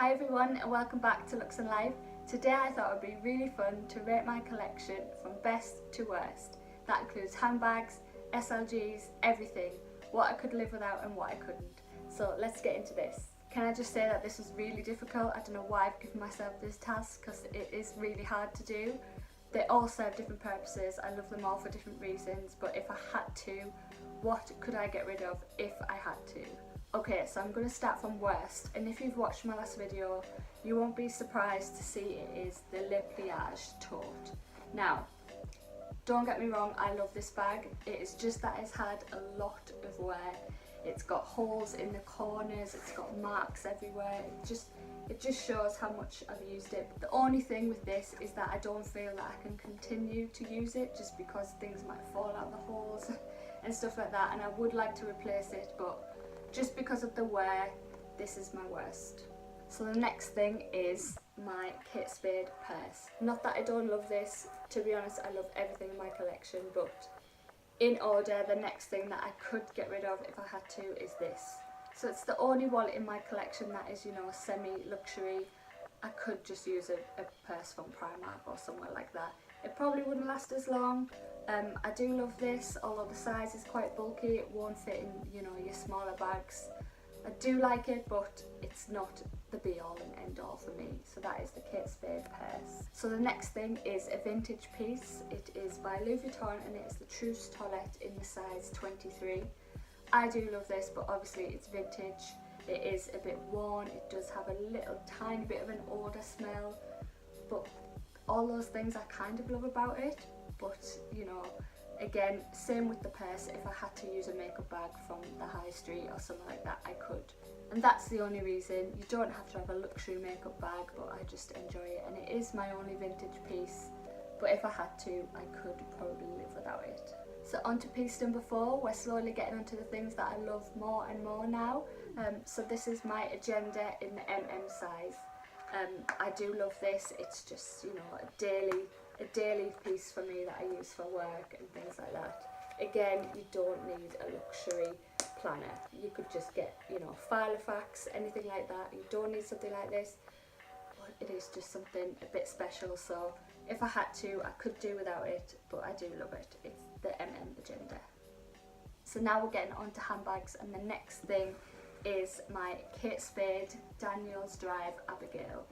Hi everyone and welcome back to Looks and Life. Today I thought it would be really fun to rate my collection from best to worst. That includes handbags, SLGs, everything, what I could live without and what I couldn't. So let's get into this. Can I just say that this was really difficult? I don't know why I've given myself this task because it is really hard to do. They all serve different purposes, I love them all for different reasons, but if I had to, what could I get rid of if I had to? Okay, so I'm going to start from worst, and if you've watched my last video, you won't be surprised to see it is the Lippy Ash tote. Now, don't get me wrong, I love this bag. It is just that it's had a lot of wear. It's got holes in the corners, it's got marks everywhere. It just shows how much I've used it. The only thing with this is that I don't feel that I can continue to use it just because things might fall out the holes and stuff like that, and I would like to replace it, but just because of the wear, this is my worst. So the next thing is my Kate Spade purse. Not that I don't love this, to be honest I love everything in my collection, but in order, the next thing that I could get rid of if I had to is this. So it's the only wallet in my collection that is, you know, semi-luxury. I could just use a purse from Primark or somewhere like that. It probably wouldn't last as long. I do love this, although the size is quite bulky, it won't fit in, you know, your smaller bags. I do like it, but it's not the be all and end all for me. So that is the Kate Spade purse. So the next thing is a vintage piece. It is by Vuitton and it is the Trousse Toilette in the size 23. I do love this, but obviously it's vintage. It is a bit worn, it does have a little tiny bit of an odour smell, but all those things I kind of love about it. But you know, again, same with the purse. If I had to use a makeup bag from the high street or something like that, I could. And that's the only reason. You don't have to have a luxury makeup bag, but I just enjoy it, and it is my only vintage piece. But if I had to, I could probably live without it. So on to piece number 4, we're slowly getting onto the things that I love more and more now. So this is my agenda in the MM size. I do love this. It's just, you know, a daily piece for me that I use for work and things like that. Again, you don't need a luxury planner. You could just get, you know, Filofax, anything like that. You don't need something like this, but it is just something a bit special. So if I had to, I could do without it, but I do love it. It's the MM agenda. So now we're getting on to handbags, and the next thing is my Kate Spade Daniel's Drive Abigail.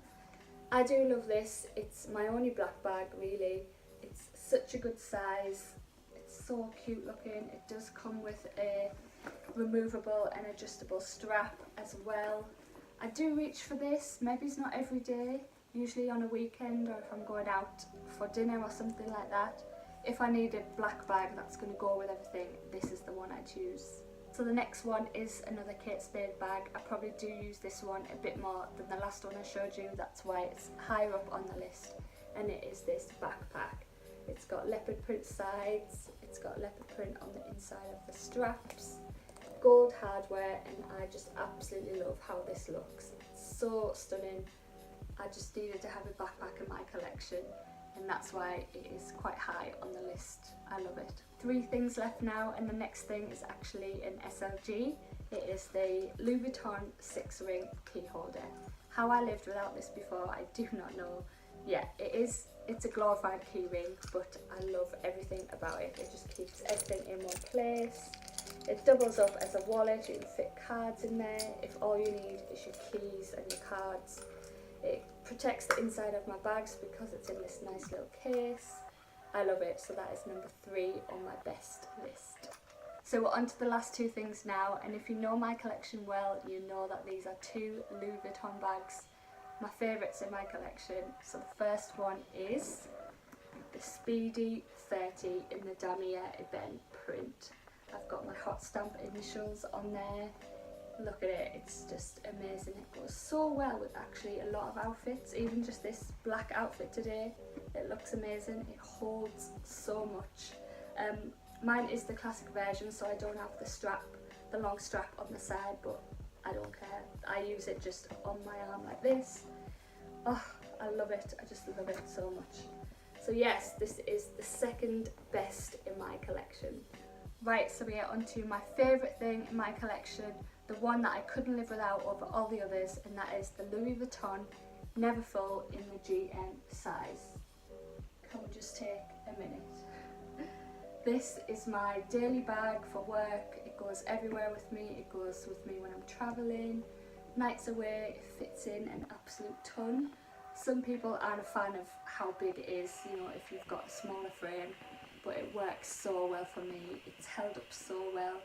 I do love this. It's my only black bag really. It's such a good size. It's so cute looking. It does come with a removable and adjustable strap as well. I do reach for this. Maybe it's not every day, usually on a weekend or if I'm going out for dinner or something like that. If I need a black bag that's going to go with everything, this is the one I choose. So the next one is another Kate Spade bag. I probably do use this one a bit more than the last one I showed you, that's why it's higher up on the list, and it is this backpack. It's got leopard print sides, it's got leopard print on the inside of the straps, gold hardware, and I just absolutely love how this looks. It's so stunning. I just needed to have a backpack in my collection, and that's why it is quite high on the list. I love it. 3 things left now, and the next thing is actually an SLG. It is the Louboutin 6-ring key holder. How I lived without this before, I do not know. Yeah, it's a glorified key ring, but I love everything about it. It just keeps everything in one place. It doubles up as a wallet. You can fit cards in there if all you need is your keys and your cards. It protects the inside of my bags because it's in this nice little case. I love it, so that is number 3 on my best list. So we're on to the last 2 things now, and if you know my collection well, you know that these are 2 Louis Vuitton bags, my favourites in my collection. So the first one is the Speedy 30 in the Damier Ebene print. I've got my hot stamp initials on there. Look at it, it's just amazing. It goes so well with actually a lot of outfits, even just this black outfit today. It looks amazing, it holds so much. Mine is the classic version, so I don't have the strap, the long strap on the side, but I don't care. I use it just on my arm like this. Oh, I love it, I just love it so much. So yes, this is the second best in my collection. Right, so we are on to my favourite thing in my collection, the one that I couldn't live without over all the others, and that is the Louis Vuitton Never Full in the GM size. Can we just take a minute? This is my daily bag for work. It goes everywhere with me. It goes with me when I'm travelling, nights away. It fits in an absolute ton. Some people aren't a fan of how big it is, you know, if you've got a smaller frame, but it works so well for me. It's held up so well.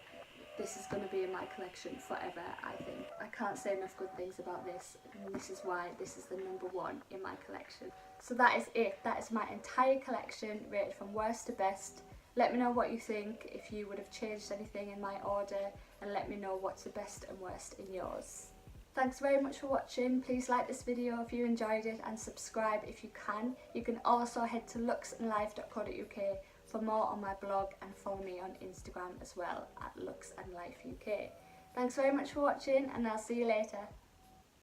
This is going to be in my collection forever, I think. I can't say enough good things about this, and this is why this is the #1 in my collection. So that is it. That is my entire collection, rated from worst to best. Let me know what you think, if you would have changed anything in my order, and let me know what's the best and worst in yours. Thanks very much for watching. Please like this video if you enjoyed it, and subscribe if you can. You can also head to luxandlife.co.uk for more on my blog, and follow me on Instagram as well at luxandlifeuk. Thanks very much for watching, and I'll see you later.